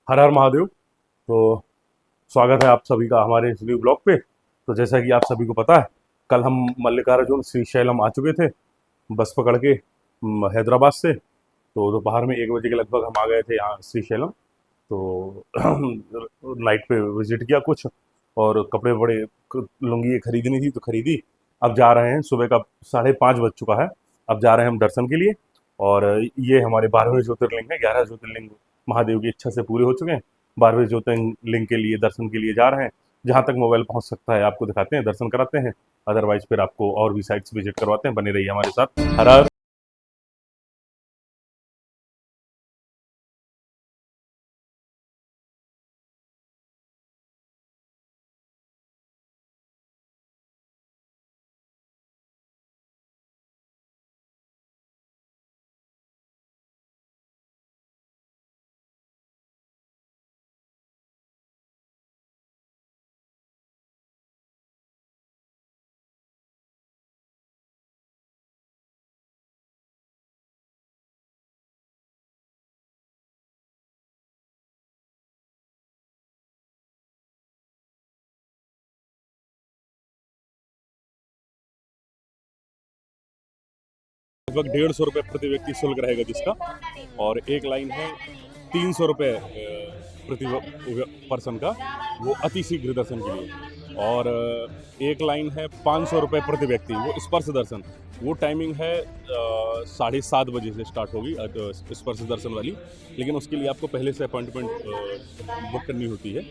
हर हर महादेव। तो स्वागत है आप सभी का हमारे इस न्यू ब्लॉग पे। तो जैसा कि आप सभी को पता है, कल हम मल्लिकार्जुन श्रीशैलम आ चुके थे बस पकड़ के हैदराबाद से। तो दोपहर में 1 बजे के लगभग हम आ गए थे यहाँ श्रीशैलम। तो नाइट पे विजिट किया कुछ, और कपड़े बड़े लुंगी ये खरीदनी थी तो खरीदी। अब जा रहे हैं, सुबह का 5:30 बज चुका है। अब जा रहे हैं हम दर्शन के लिए। और ये हमारे 12वें ज्योतिर्लिंग है। 11 ज्योतिर्लिंग महादेव की इच्छा से पूरे हो चुके हैं। 12वें ज्योतिर्लिंग के लिए दर्शन के लिए जा रहे हैं। जहाँ तक मोबाइल पहुँच सकता है आपको दिखाते हैं, दर्शन कराते हैं। अदरवाइज फिर आपको और भी साइट्स विजिट करवाते हैं। बने रहिए हमारे साथ। हर हर। लगभग 150 रुपये प्रति व्यक्ति शुल्क रहेगा जिसका। और एक लाइन है 300 रुपये प्रति पर्सन का, वो अति शीघ्र दर्शन के लिए। और एक लाइन है 500 रुपये प्रति व्यक्ति, वो स्पर्श दर्शन। वो टाइमिंग है 7:30 बजे से स्टार्ट होगी स्पर्श दर्शन वाली। लेकिन उसके लिए आपको पहले से अपॉइंटमेंट बुक करनी होती है।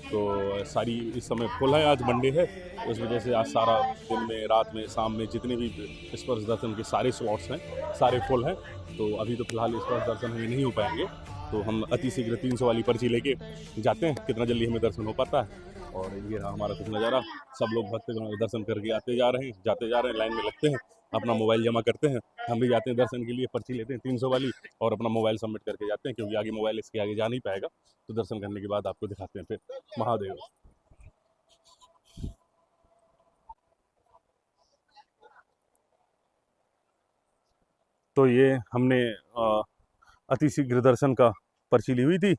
तो सारी इस समय फुल है। आज मंडे है, उस वजह से आज सारा दिन में, रात में, शाम में जितने भी स्पर्श दर्शन के सारे स्लॉट्स हैं सारे फुल हैं। तो अभी तो फिलहाल स्पर्श दर्शन हमें नहीं हो पाएंगे। तो हम अति शीघ्र 300 वाली पर्ची लेके जाते हैं, कितना जल्दी हमें दर्शन हो पाता है। और ये रहा हमारा कुछ नज़ारा। सब लोग भक्तगण दर्शन करके आते जा रहे हैं, जाते जा रहे हैं, लाइन में लगते हैं, अपना मोबाइल जमा करते हैं। हम भी जाते हैं दर्शन के लिए, पर्ची लेते हैं 300 वाली और अपना मोबाइल सबमिट करके जाते हैं, क्योंकि आगे मोबाइल इसके आगे जा नहीं पाएगा। तो दर्शन करने के बाद आपको दिखाते हैं फिर। महादेव। तो ये हमने अति शीघ्र दर्शन का पर्ची ली हुई थी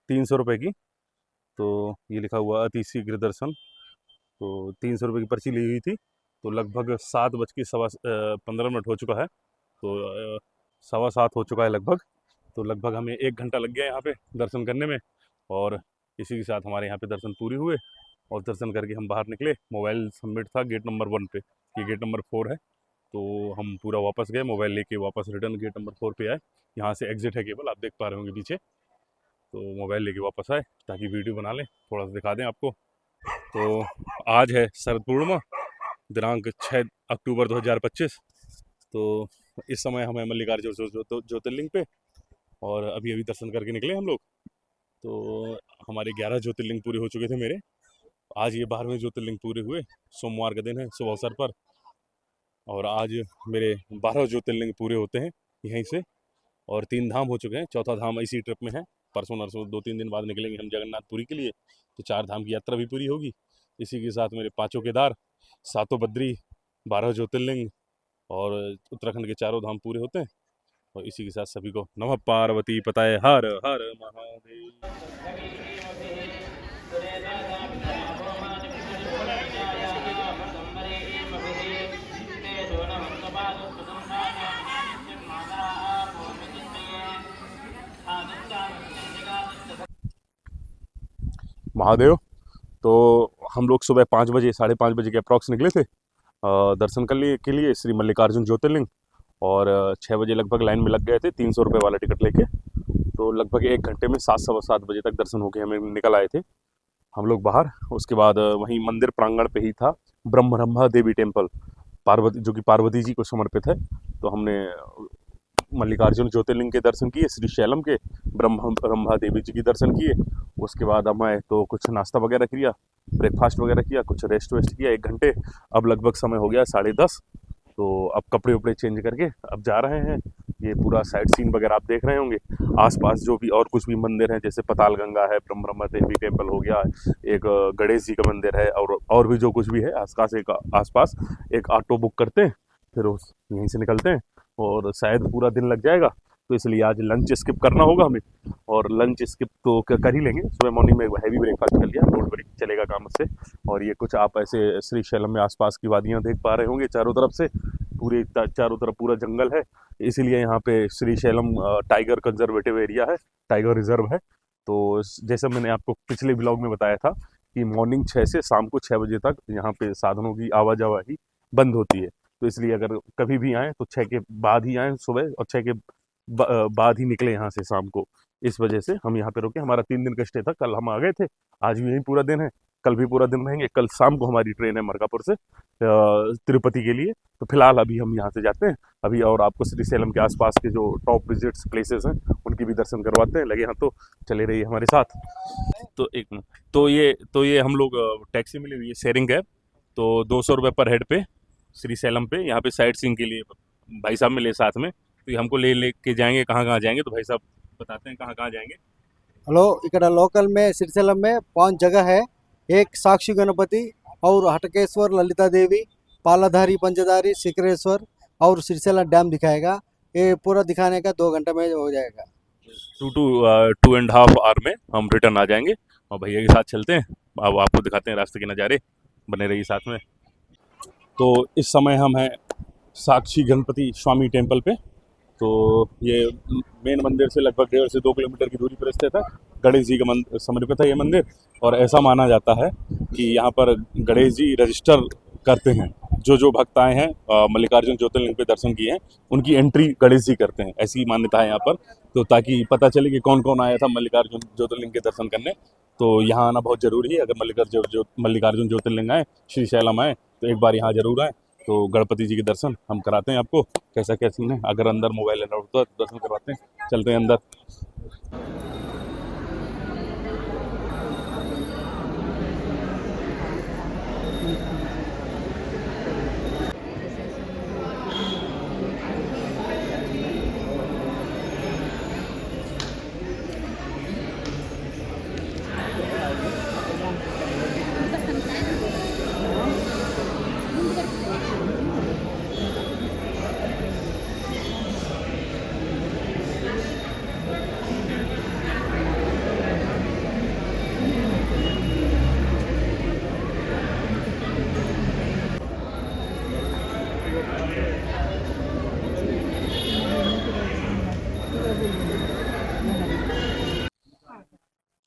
300 रुपये की। तो ये लिखा हुआ अति शीघ्र दर्शन। तो 300 रुपये की पर्ची ली हुई थी। तो लगभग 7:15 हो चुका है। तो 7:15 हो चुका है लगभग। तो लगभग हमें 1 घंटा लग गया यहाँ पे दर्शन करने में। और इसी के साथ हमारे यहाँ पे दर्शन पूरे हुए। और दर्शन करके हम बाहर निकले। मोबाइल सबमिट था गेट नंबर 1 पे, ये गेट नंबर 4 है। तो हम पूरा वापस गए, मोबाइल लेके वापस रिटर्न गेट नंबर 4 पे आए। यहाँ से एग्जिट है केवल, आप देख पा रहे होंगे पीछे। तो मोबाइल लेके वापस आए ताकि वीडियो बना लें, थोड़ा सा दिखा दें आपको। तो आज है शरद पूर्णिमा, दिनांक 6 अक्टूबर 2025। तो इस समय हमें मल्लिकार्जुन ज्योतिर्लिंग पे, और अभी अभी दर्शन करके निकले हम लोग। तो हमारे 11 ज्योतिर्लिंग पूरे हो चुके थे मेरे। आज ये 12वें ज्योतिर्लिंग पूरे हुए। सोमवार का दिन है शुभ अवसर पर। और आज मेरे 12 ज्योतिर्लिंग पूरे होते हैं यहीं से। और 3 धाम हो चुके हैं, चौथा धाम इसी ट्रिप में है। परसों नरसों 2-3 दिन बाद निकलेंगे हम जगन्नाथपुरी के लिए। तो 4 धाम की यात्रा भी पूरी होगी। इसी के साथ मेरे 5 केदार, 7 बद्री, 12 ज्योतिर्लिंग और उत्तराखंड के 4 धाम पूरे होते हैं। और इसी के साथ सभी को नमः पार्वती पताये हर हर महादेव। महादेव। तो हम लोग सुबह 5 बजे, 5:30 बजे के अप्रॉक्स निकले थे दर्शन के लिए श्री मल्लिकार्जुन ज्योतिर्लिंग। और 6 बजे लगभग लाइन में लग गए थे 300 रुपये वाला टिकट लेके। तो लगभग 1 घंटे में 7 सवा 7 बजे तक दर्शन होके हमें निकल आए थे हम लोग बाहर। उसके बाद वहीं मंदिर प्रांगण पे ही था ब्रह्मा देवी टेम्पल, पार्वती, जो कि पार्वती जी को समर्पित है। तो हमने मल्लिकार्जुन ज्योतिर्लिंग के दर्शन किए, श्री शैलम के ब्रह्मा देवी जी के दर्शन किए। उसके बाद हमें तो कुछ नाश्ता वगैरह किया, ब्रेकफास्ट वगैरह किया, कुछ रेस्ट वेस्ट किया 1 घंटे। अब लगभग समय हो गया 10:30। तो अब कपड़े उपड़े चेंज करके अब जा रहे हैं। ये पूरा साइट सीन वगैरह आप देख रहे होंगे। आसपास जो भी और कुछ भी मंदिर हैं, जैसे पताल गंगा है, ब्रह्मा देवी टेम्पल हो गया, एक गणेश जी का मंदिर है, और भी जो कुछ भी है आसपास एक ऑटो बुक करते हैं, फिर उस यहीं से निकलते हैं। और शायद पूरा दिन लग जाएगा। तो इसलिए आज लंच स्किप करना होगा हमें, और लंच स्किप तो कर ही लेंगे। सुबह मॉर्निंग में हैवी ब्रेकफास्ट कर लिया, डोंट वरी, चलेगा काम से। और ये कुछ आप ऐसे श्रीशैलम में आसपास की वादियाँ देख पा रहे होंगे चारों तरफ से, पूरे चारों तरफ पूरा जंगल है, इसीलिए यहाँ पे श्रीशैलम टाइगर कंजर्वेटिव एरिया है, टाइगर रिजर्व है। तो जैसे मैंने आपको पिछले ब्लॉग में बताया था कि मॉर्निंग 6 से शाम को 6 बजे तक यहाँ पे साधनों की आवाजाही बंद होती है। तो इसलिए अगर कभी भी आएँ तो 6 के बाद ही आएँ सुबह, और 6 के बाद ही निकले यहाँ से शाम को। इस वजह से हम यहाँ पे रुके। हमारा 3 दिन का स्टे था, कल हम आ गए थे, आज भी यहीं पूरा दिन है, कल भी पूरा दिन रहेंगे। कल शाम को हमारी ट्रेन है मरकापुर से तिरुपति के लिए। तो फिलहाल अभी हम यहाँ से जाते हैं अभी, और आपको श्रीशैलम के आसपास के जो टॉप विजिट्स प्लेसेस हैं उनकी भी दर्शन करवाते हैं। लगे हाँ तो चले रहिए हमारे साथ। तो एक मिनट, तो ये हम लोग टैक्सी मिली हुई है, शेयरिंग कैब। तो 200 रुपये पर हेड पे श्रीशैलम पे, यहाँ पे साइट सीइंग के लिए भाई साहब मिले साथ में, तो ये हमको ले के जाएंगे। कहाँ कहाँ जाएंगे तो भाई साहब बताते हैं कहाँ कहाँ जाएंगे। హలో, ఇక్కడ లోకల్ में श्रीशैलम में 5 जगह है। एक साक्षी गणपति और हटकेश्वर, ललिता देवी, पालाधारी, पंचधारी, सिकरेश्वर और श्रीशैलम डैम दिखाएगा। ये पूरा दिखाने का 2 घंटे में हो जाएगा। 2.5 आवर में हम रिटर्न आ जाएंगे, और भैया के साथ चलते हैं। अब आपको दिखाते हैं रास्ते के नज़ारे, बने रहिए साथ में। तो इस समय हम हैं साक्षी गणपति स्वामी टेम्पल पे। तो ये मेन मंदिर से लगभग 1.5 से 2 किलोमीटर की दूरी पर स्थित है। गणेश जी का समर्पित है ये मंदिर, और ऐसा माना जाता है कि यहाँ पर गणेश जी रजिस्टर करते हैं। जो भक्त आए हैं मल्लिकार्जुन ज्योतिर्लिंग पे दर्शन किए हैं, उनकी एंट्री गणेश जी करते हैं, ऐसी मान्यता है यहाँ पर। तो ताकि पता चले कि कौन कौन आया था मल्लिकार्जुन ज्योतिर्लिंग के दर्शन करने, तो यहाँ आना बहुत ज़रूरी है। अगर मल्लिकार्जुन ज्योतिर्लिंग आए, श्रीशैलम आए, तो एक बार यहाँ ज़रूर आए। तो गणपति जी के दर्शन हम कराते हैं आपको, कैसा क्या सीन है। अगर अंदर मोबाइल अलाउड होता है तो दर्शन करवाते हैं, चलते हैं अंदर।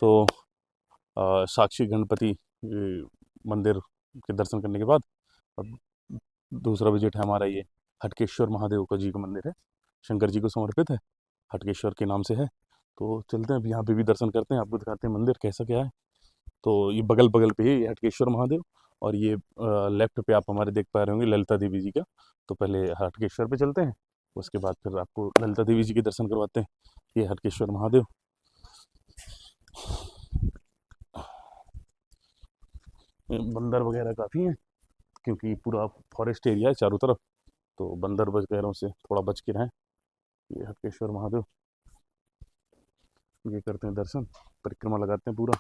तो साक्षी गणपति मंदिर के दर्शन करने के बाद अब दूसरा विजिट है हमारा ये हटकेश्वर महादेव का जी का मंदिर है, शंकर जी को समर्पित है, हटकेश्वर के नाम से है। तो चलते हैं, अब यहाँ पे भी दर्शन करते हैं, आपको दिखाते हैं मंदिर कैसा क्या है। तो ये बगल बगल पे ही हटकेश्वर महादेव, और ये लेफ्ट पे आप हमारे देख पा रहे होंगे ललिता देवी जी का। तो पहले हटकेश्वर पे चलते हैं, उसके बाद फिर आपको ललिता देवी जी के दर्शन करवाते हैं। ये हटकेश्वर महादेव। बंदर वगैरह काफ़ी हैं, क्योंकि पूरा फॉरेस्ट एरिया है चारों तरफ, तो बंदर वगैरह से थोड़ा बच के रहें। ये हटकेश्वर महादेव, ये करते हैं दर्शन, परिक्रमा लगाते हैं पूरा,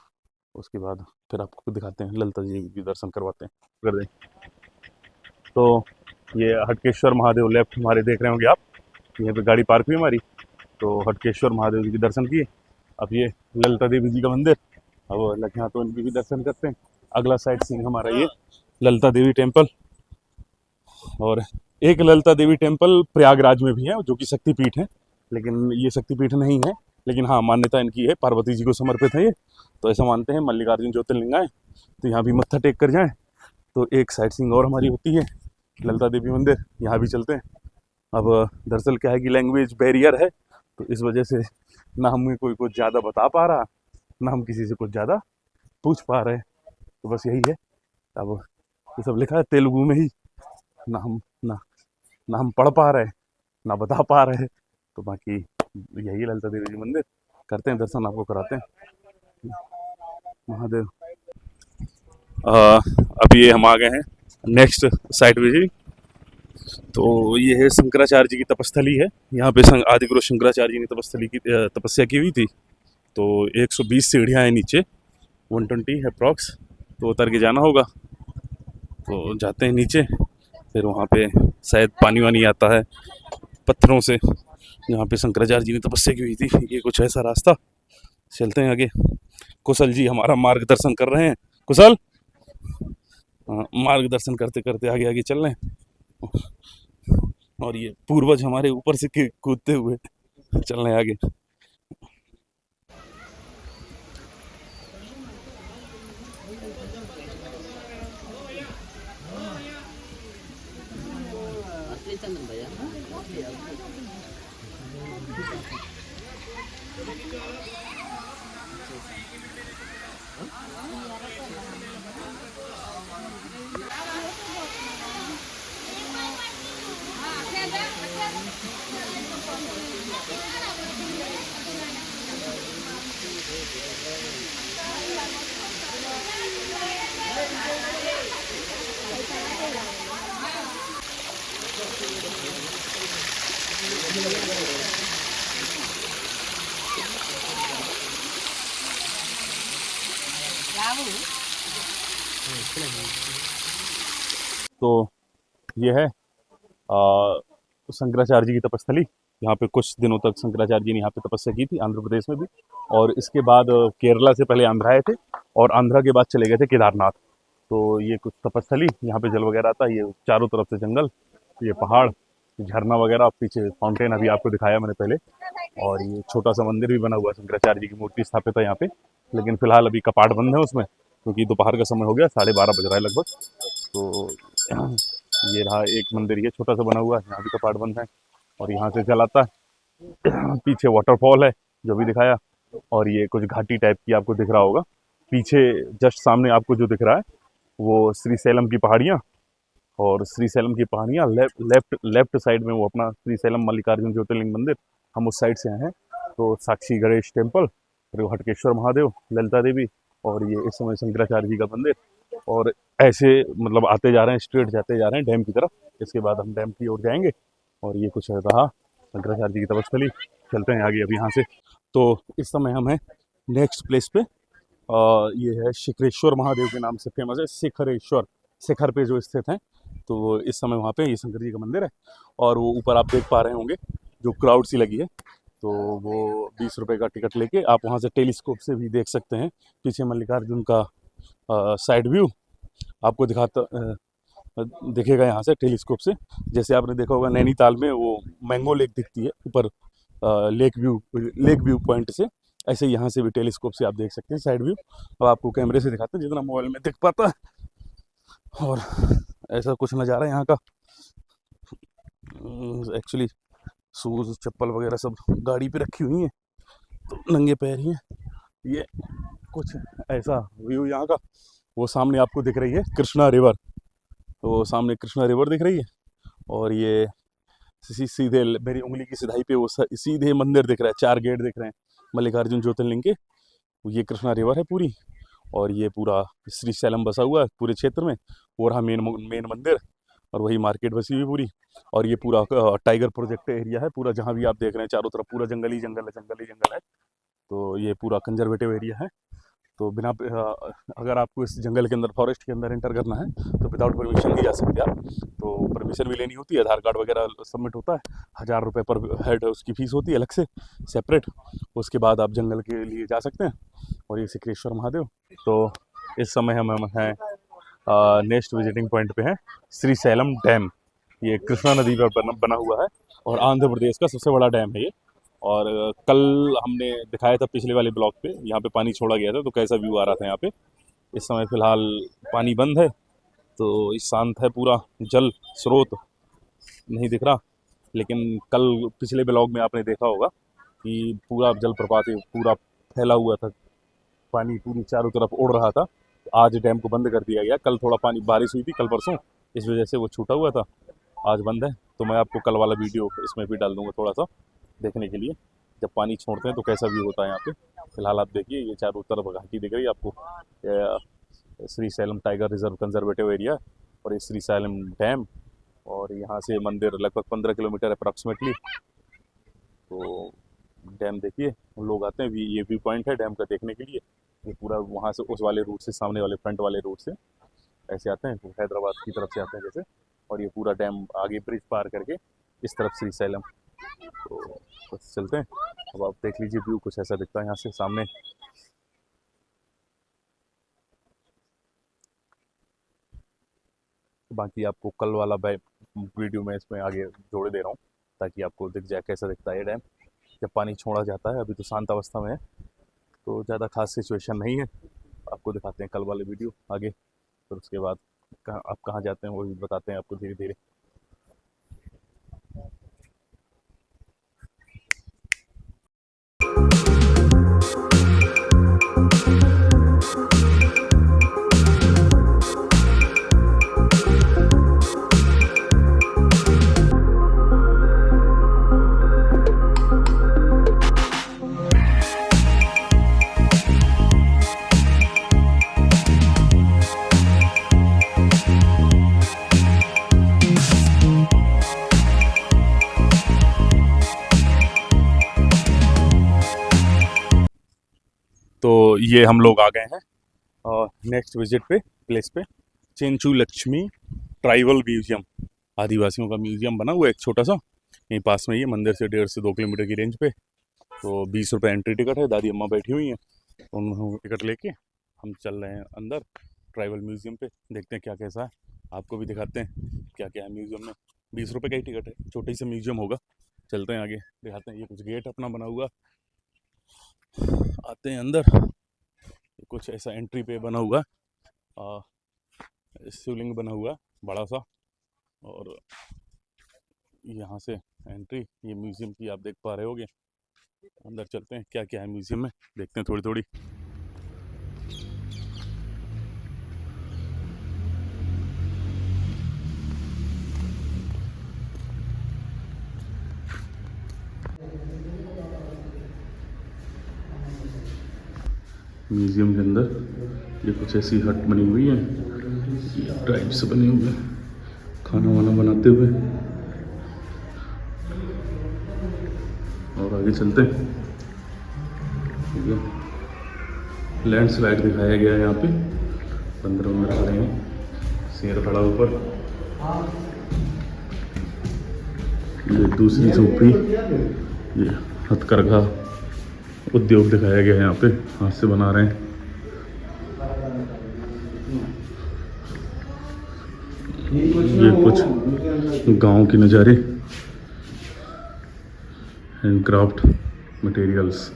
उसके बाद फिर आपको दिखाते हैं ललिता जी के दर्शन करवाते हैं, कर दें। तो ये हटकेश्वर महादेव लेफ्ट हमारे देख रहे होंगे आप, यहाँ पे गाड़ी पार्क हुई हमारी। तो हटकेश्वर महादेव जी के दर्शन किए, अब ये ललिता देवी जी का मंदिर, अब लगे हाँ तो इनके भी दर्शन करते हैं। अगला साइट सीन हमारा ये ललिता देवी टेम्पल, और एक ललिता देवी टेम्पल प्रयागराज में भी है जो कि शक्तिपीठ है, लेकिन ये शक्तिपीठ नहीं है, लेकिन हाँ मान्यता इनकी है, पार्वती जी को समर्पित है ये। तो ऐसा मानते हैं मल्लिकार्जुन ज्योतिर्लिंग आए तो यहाँ भी मत्था टेक कर जाएं। तो एक साइट सीइंग और हमारी होती है ललिता देवी मंदिर, यहाँ भी चलते हैं। अब दरअसल क्या है कि लैंग्वेज बैरियर है, तो इस वजह से ना हमें कोई कुछ ज़्यादा बता पा रहा, ना हम किसी से कुछ ज़्यादा पूछ पा रहे, तो बस यही है। अब ये सब लिखा है तेलुगु में ही, ना हम पढ़ पा रहे, ना बता पा रहे, तो बाकी यही ललिता देवी जी मंदिर, करते हैं दर्शन, आपको कराते हैं महादेव। अब ये हम आ गए हैं नेक्स्ट साइट विजिट। तो ये है शंकराचार्य जी की तपस्थली है, यहाँ पे आदिगुरु शंकराचार्य जी ने तपस्थली की तपस्या की हुई थी। तो 120 सीढ़ियाँ हैं नीचे, 120 अप्रॉक्स, तो उतर के जाना होगा। तो जाते हैं नीचे, फिर वहाँ पे शायद पानी वानी आता है पत्थरों से, जहाँ पे शंकराचार्य जी ने तपस्या की हुई थी। ये कुछ ऐसा रास्ता, चलते हैं आगे। कुशल जी हमारा मार्गदर्शन कर रहे हैं। कुशल, हाँ, मार्गदर्शन करते करते आगे आगे चल रहे हैं। और ये पूर्वज हमारे ऊपर से कूदते हुए चल रहे हैं आगे। तो ये है शंकराचार्य जी की तपस्थली। यहाँ पे कुछ दिनों तक शंकराचार्य जी ने यहाँ पे तपस्या की थी, आंध्र प्रदेश में भी। और इसके बाद केरला से पहले आंध्र आए थे, और आंध्रा के बाद चले गए थे केदारनाथ। तो ये कुछ तपस्थली, यहाँ पे जल वगैरह आता है। ये चारों तरफ से जंगल, ये पहाड़, झरना वगैरह, पीछे फाउंटेन अभी आपको दिखाया मैंने पहले। और ये छोटा सा मंदिर भी बना हुआ है, शंकराचार्य जी की मूर्ति स्थापित है यहाँ पे। लेकिन फिलहाल अभी कपाट बंद है उसमें, क्योंकि दोपहर का समय हो गया, 12:30 बज रहा है लगभग। तो ये रहा एक मंदिर, ये छोटा सा बना हुआ है, यहाँ भी कपाट बंद है। और यहाँ से जल आता है। पीछे वाटरफॉल है जो भी दिखाया। और ये कुछ घाटी टाइप की आपको दिख रहा होगा पीछे। जस्ट सामने आपको जो दिख रहा है वो श्रीशैलम की पहाड़ियाँ। और श्रीशैलम की पहाड़ियाँ लेफ्ट लेफ्ट साइड में वो अपना श्रीशैलम मल्लिकार्जुन ज्योतिर्लिंग मंदिर, हम उस साइड से आए हैं। तो साक्षी गणेश टेम्पल, हटकेश्वर महादेव, ललिता देवी, और ये इस समय शंकराचार्य जी का मंदिर। और ऐसे मतलब आते जा रहे हैं, स्ट्रेट जाते जा रहे हैं डैम की तरफ। इसके बाद हम डैम की ओर जाएंगे। और ये कुछ रहा शंकराचार्य जी की तपस्थली। चलते हैं आगे अब यहाँ से। तो इस समय हम हैं नेक्स्ट प्लेस पे। ये है शिखरेश्वर महादेव के नाम से फेमस है, शिखरेश्वर, शिखर पे जो स्थित है। तो इस समय वहाँ पे ये शंकर जी का मंदिर है। और वो ऊपर आप देख पा रहे होंगे जो क्राउड सी लगी है, तो वो 20 रुपये का टिकट लेके आप वहाँ से टेलीस्कोप से भी देख सकते हैं पीछे मल्लिकार्जुन का साइड व्यू आपको दिखेगा यहाँ से टेलीस्कोप से। जैसे आपने देखा होगा नैनीताल में वो मैंगो लेक दिखती है ऊपर लेक व्यू पॉइंट से, ऐसे यहाँ से भी टेलीस्कोप से आप देख सकते हैं साइड व्यू। अब आपको कैमरे से दिखाते हैं जितना मोबाइल में दिख पाता है। और ऐसा कुछ नज़ारा यहाँ का। एक्चुअली शूज़ चप्पल वगैरह सब गाड़ी पे रखी हुई हैं, तो नंगे पैर ही हैं। ये कुछ ऐसा व्यू यहाँ का। वो सामने आपको दिख रही है कृष्णा रिवर, तो वो सामने कृष्णा रिवर दिख रही है। और ये सीधे मेरी उंगली की सिधाई पे वो सीधे मंदिर दिख रहा है, 4 गेट दिख रहे हैं मल्लिकार्जुन ज्योतिर्लिंग के। ये कृष्णा रिवर है पूरी। और ये पूरा श्रीशैलम बसा हुआ है पूरे क्षेत्र में। वो रहा मेन मंदिर, और वही मार्केट बसी हुई पूरी। और ये पूरा टाइगर प्रोजेक्ट एरिया है पूरा, जहाँ भी आप देख रहे हैं चारों तरफ पूरा जंगल ही जंगल है, जंगल ही जंगल है। तो ये पूरा कंजर्वेटिव एरिया है। तो अगर आपको इस जंगल के अंदर, फॉरेस्ट के अंदर एंटर करना है तो विदाउट परमिशन नहीं जा सकते आप। तो परमिशन भी लेनी होती है, आधार कार्ड वगैरह सबमिट होता है। 1000 रुपये पर हेड उसकी फ़ीस होती है अलग से, सेपरेट। उसके बाद आप जंगल के लिए जा सकते हैं। और ये सिक्रेश्वर महादेव। तो इस समय हम हैं नेक्स्ट विजिटिंग पॉइंट पे हैं श्रीशैलम डैम। ये कृष्णा नदी पर बना हुआ है, और आंध्र प्रदेश का सबसे बड़ा डैम है ये। और कल हमने दिखाया था पिछले वाले ब्लॉग पे, यहाँ पे पानी छोड़ा गया था तो कैसा व्यू आ रहा था यहाँ पे। इस समय फ़िलहाल पानी बंद है, तो शांत है पूरा, जल स्रोत नहीं दिख रहा। लेकिन कल पिछले ब्लॉग में आपने देखा होगा कि पूरा जलप्रपात पूरा फैला हुआ था, पानी पूरी चारों तरफ उड़ रहा था। आज डैम को बंद कर दिया गया। कल थोड़ा पानी बारिश हुई थी कल परसों, इस वजह से वो छूटा हुआ था, आज बंद है। तो मैं आपको कल वाला वीडियो इसमें भी डाल दूँगा थोड़ा सा देखने के लिए, जब पानी छोड़ते हैं तो कैसा व्यू होता है यहाँ पे। फिलहाल आप देखिए ये चारों तरफ घाटी दिख रही है आपको, Srisailam tiger reserve conservative area, और ये श्रीशैलम डैम। और यहाँ से मंदिर लगभग 15 किलोमीटर अप्रॉक्सीमेटली। तो डैम देखिए, लोग आते हैं, ये व्यू पॉइंट है डैम का देखने के लिए। ये पूरा वहाँ से उस वाले रूट से, सामने वाले फ्रंट वाले रूट से ऐसे आते हैं, हैदराबाद की तरफ से आते हैं जैसे। और ये पूरा डैम आगे ब्रिज पार करके इस तरफ श्रीशैलम तो बस चलते हैं। अब आप देख लीजिए, व्यू कुछ ऐसा दिखता है यहाँ से सामने। बाकी आपको कल वाला वीडियो में इसमें आगे जोड़े दे रहा हूँ, ताकि आपको दिख जाए कैसा दिखता है ये डैम जब पानी छोड़ा जाता है। अभी तो शांत अवस्था में है, तो ज़्यादा खास सिचुएशन नहीं है। आपको दिखाते हैं कल वाले वीडियो आगे, फिर उसके बाद आप कहाँ जाते हैं वो भी बताते हैं आपको धीरे धीरे। तो ये हम लोग आ गए हैं नेक्स्ट विजिट पे, प्लेस पे, चेंचू लक्ष्मी ट्राइबल म्यूजियम। आदिवासियों का म्यूजियम बना हुआ है एक छोटा सा, यहीं पास में ही है, मंदिर से 1.5 से 2 किलोमीटर की रेंज पे। तो 20 रुपये एंट्री टिकट है। दादी अम्मा बैठी हुई हैं, उन्होंने टिकट लेके हम चल रहे हैं अंदर ट्राइबल म्यूजियम पे। देखते हैं क्या कैसा है, आपको भी दिखाते हैं क्या क्या है म्यूजियम में। 20 रुपये का ही टिकट है, छोटा सा म्यूजियम होगा। चलते हैं आगे दिखाते हैं। ये कुछ गेट अपना बना हुआ, आते हैं अंदर। कुछ ऐसा एंट्री पे बना हुआ, शिवलिंग बना हुआ बड़ा सा, और यहाँ से एंट्री ये म्यूजियम की आप देख पा रहे होगे। अंदर चलते हैं, क्या क्या है म्यूजियम में देखते हैं थोड़ी थोड़ी। म्यूजियम के अंदर ये कुछ ऐसी हट बनी हुई है, टाइप से बने हुए खाना वाना बनाते हुए। और आगे चलते हैं। ठीक है, लैंडस्लाइड दिखाया गया है यहाँ पे, बंदर वंदर खड़े हैं, शेर खड़ा ऊपर। ये दूसरी झोपड़ी, ये हथकरघा उद्योग दिखाया गया है यहाँ पे, हाथ से बना रहे हैं। ये कुछ गांव के नज़ारे, हैंडक्राफ्ट मटेरियल्स।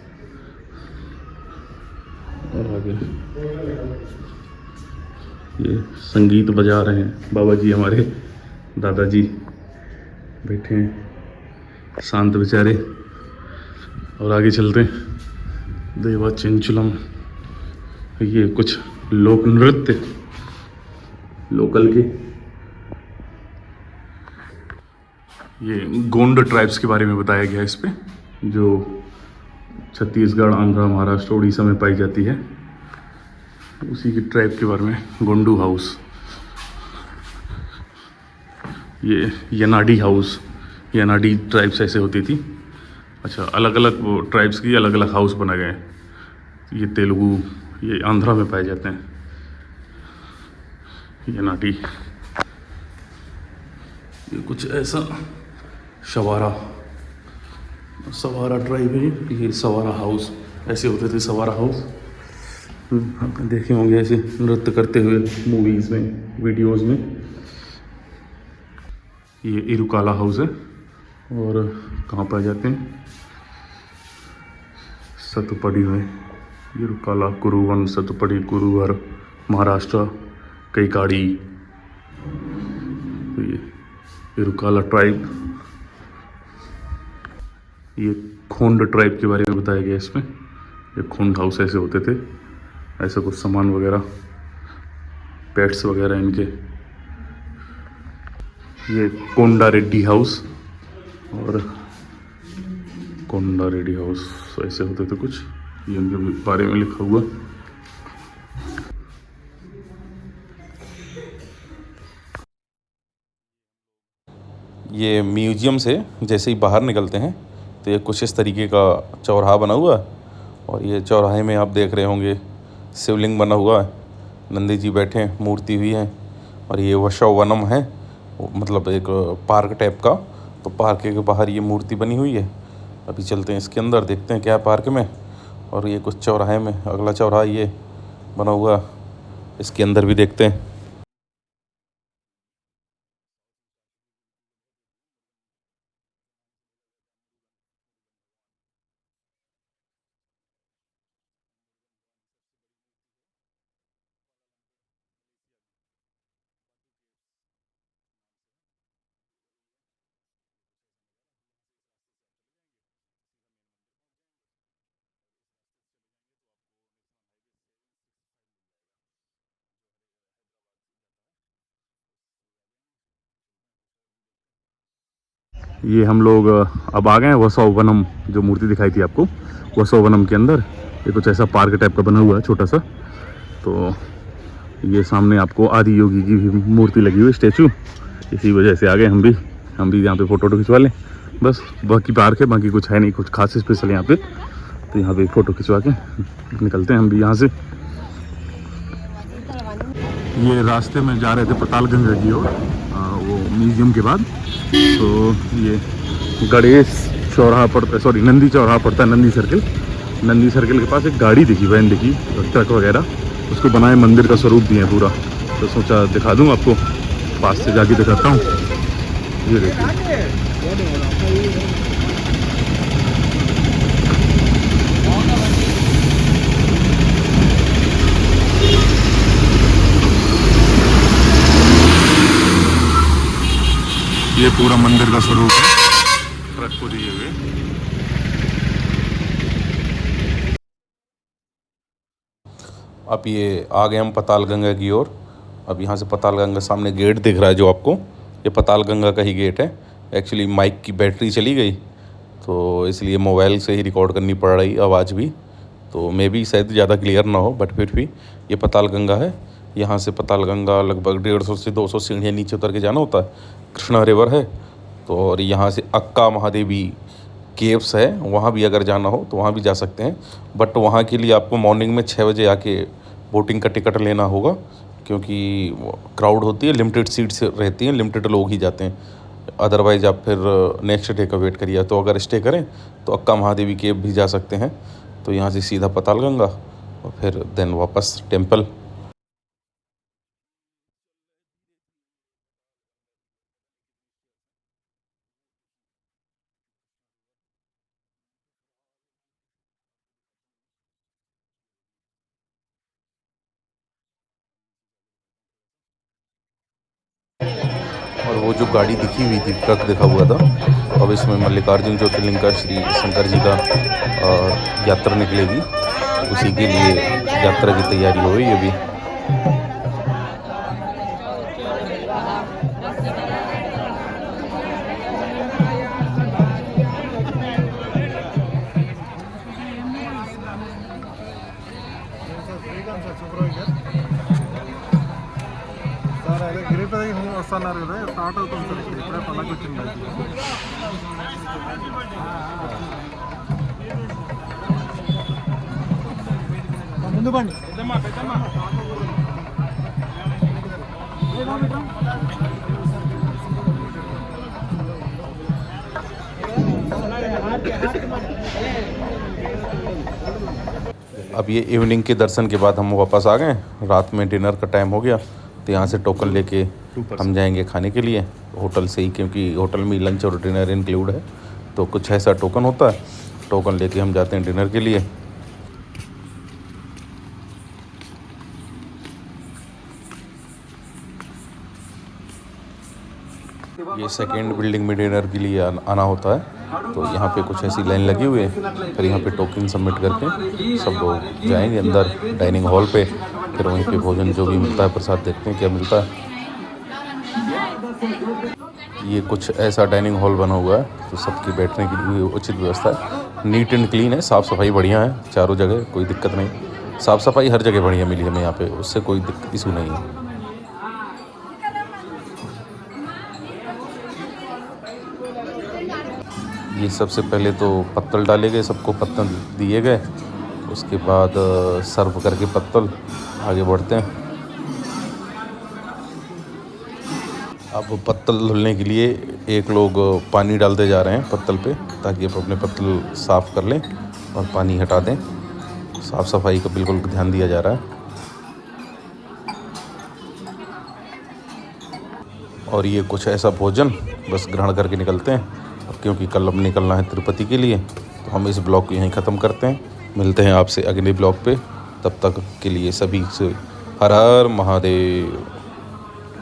और आगे ये संगीत बजा रहे हैं बाबा जी, हमारे दादाजी बैठे हैं शांत बेचारे। और आगे चलते हैं, देवा चिंचुलम। ये कुछ लोक नृत्य लोकल के, ये गोंड ट्राइब्स के बारे में बताया गया है इस पे, जो छत्तीसगढ़, आंध्र, महाराष्ट्र, उड़ीसा में पाई जाती है। उसी की ट्राइब के बारे में। गोंडू हाउस, ये यनाडी हाउस, यनाडी ट्राइब्स ऐसे होती थी। अच्छा, अलग अलग वो ट्राइब्स की अलग अलग हाउस बना गए हैं। ये तेलुगु, ये आंध्रा में पाए जाते हैं, यनाडी। ये कुछ ऐसा सवारा, सवारा ट्राइब है ये। सवारा हाउस ऐसे होते थे, सवारा हाउस आपने देखे होंगे ऐसे नृत्य करते हुए मूवीज़ में, वीडियोज़ में। ये इरुकाला हाउस है, और कहाँ पाए जाते हैं? सतपड़ी में, इरुकाला, कुरुवन, सतपड़ी, कुरुवर, महाराष्ट्र, कैकाड़ी। ये इरुकाला ट्राइब, ये खोंड ट्राइब के बारे में बताया गया इसमें। ये खोंड हाउस ऐसे होते थे, ऐसा कुछ सामान वगैरह, पेट्स वगैरह इनके। ये कोंडा रेड्डी हाउस, और कोंडा रेड्डी हाउस ऐसे होते थे कुछ, ये उनके बारे में लिखा हुआ। ये म्यूजियम से जैसे ही बाहर निकलते हैं तो ये कुछ इस तरीके का चौराहा बना हुआ है, और ये चौराहे में आप देख रहे होंगे शिवलिंग बना हुआ है, नंदी जी बैठे हैं, मूर्ति हुई है। और ये वशवनम है, मतलब एक पार्क टाइप का, तो पार्क के बाहर ये मूर्ति बनी हुई है। अभी चलते हैं इसके अंदर, देखते हैं क्या है पार्क में। और ये कुछ चौराहे में, अगला चौराहा ये बना हुआ, इसके अंदर भी देखते हैं। ये हम लोग अब आ गए हैं वसोवनम, जो मूर्ति दिखाई थी आपको वसोवनम के अंदर। ये कुछ ऐसा पार्क टाइप का बना हुआ है छोटा सा। तो ये सामने आपको आदि योगी की भी मूर्ति लगी हुई, स्टैचू। इसी वजह से आ गए हम भी यहाँ पे फ़ोटो खिंचवा लें बस। बाकी पार्क है, बाकी कुछ है नहीं कुछ खास स्पेशल यहाँ पे। तो यहाँ पे फ़ोटो खिंचवा के निकलते हैं हम भी यहाँ से। ये रास्ते में जा रहे थे पतालगंगा की ओर, वो म्यूज़ियम के बाद। तो ये गणेश चौराहा पड़ता, सॉरी नंदी चौराहा पड़ता है, नंदी सर्किल के पास एक गाड़ी दिखी, वैन दिखी, ट्रक वगैरह, उसको बनाए मंदिर का स्वरूप दिए हैं पूरा। तो सोचा दिखा दूँ आपको, पास से जाके दिखाता हूँ। ये देखिए, ये पूरा मंदिर का स्वरूप है ट्रक को दिए हुए। अब ये आ गए हम पतालगंगा की ओर। अब यहाँ से पतालगंगा सामने गेट दिख रहा है जो आपको, ये पतालगंगा का ही गेट है। एक्चुअली माइक की बैटरी चली गई, तो इसलिए मोबाइल से ही रिकॉर्ड करनी पड़ रही आवाज़ भी। तो मे भी शायद ज़्यादा क्लियर ना हो, बट फिर भी ये पतालगंगा है। यहाँ से पतालगंगा लगभग 150 से 200 सीढ़ियाँ नीचे उतर के जाना होता है। कृष्णा रिवर है। तो और यहाँ से अक्का महादेवी केव्स है, वहाँ भी अगर जाना हो तो वहाँ भी जा सकते हैं। बट वहाँ के लिए आपको मॉर्निंग में 6 बजे आके बोटिंग का टिकट लेना होगा, क्योंकि क्राउड होती है, लिमिटेड सीट्स रहती हैं, लिमिटेड लोग ही जाते हैं। अदरवाइज़ आप फिर नेक्स्ट डे का वेट करिए। तो अगर स्टे करें तो अक्का महादेवी केव भी जा सकते हैं। तो यहाँ से सीधा पतालगंगा और फिर देन वापस टेम्पल। और वो जो गाड़ी दिखी हुई थी, ट्रक दिखा हुआ था, अब इसमें मल्लिकार्जुन ज्योतिर्लिंग का, श्री शंकर जी का यात्रा निकलेगी। उसी के लिए यात्रा की तैयारी हो रही है अभी। సార్ అదే గిరిపతి వస్తున్నారు కదా, స్టార్ట్ అవుతుంది సార్. ఇక్కడ ఇప్పుడే పండగ వచ్చింది. ముందు బండి अब ये इवनिंग के दर्शन के बाद हम वापस आ गए। रात में डिनर का टाइम हो गया, तो यहाँ से टोकन लेके हम जाएंगे खाने के लिए होटल से ही, क्योंकि होटल में लंच और डिनर इंक्लूड है। तो कुछ ऐसा टोकन होता है, टोकन लेके हम जाते हैं डिनर के लिए। ये सेकेंड बिल्डिंग में डिनर के लिए आना होता है। तो यहाँ पे कुछ ऐसी लाइन लगी हुई है, फिर यहाँ पे टोकन सबमिट करके सब लोग जाएंगे अंदर डाइनिंग हॉल पे। फिर वहीं पे भोजन जो भी मिलता है, प्रसाद देखते हैं क्या मिलता है। ये कुछ ऐसा डाइनिंग हॉल बना हुआ है, तो सबकी बैठने के लिए उचित व्यवस्था है। नीट एंड क्लीन है, साफ़ सफाई बढ़िया है चारों जगह, कोई दिक्कत नहीं। साफ़ सफाई हर जगह बढ़िया मिली हमें यहाँ पे, उससे कोई इशू नहीं है। ये सबसे पहले तो पत्तल डाले गए, सबको पत्तल दिए गए। उसके बाद सर्व करके पत्तल आगे बढ़ते हैं। अब पत्तल धुलने के लिए एक लोग पानी डालते जा रहे हैं पत्तल पे, ताकि अब अपने पत्तल साफ़ कर लें और पानी हटा दें। साफ़ सफाई का बिल्कुल ध्यान दिया जा रहा है। और ये कुछ ऐसा भोजन बस ग्रहण करके निकलते हैं, अब क्योंकि कल अब निकलना है तिरुपति के लिए, तो हम इस ब्लॉग को यहीं ख़त्म करते हैं। मिलते हैं आपसे अगले ब्लॉग पे, तब तक के लिए सभी से हर हर महादेव।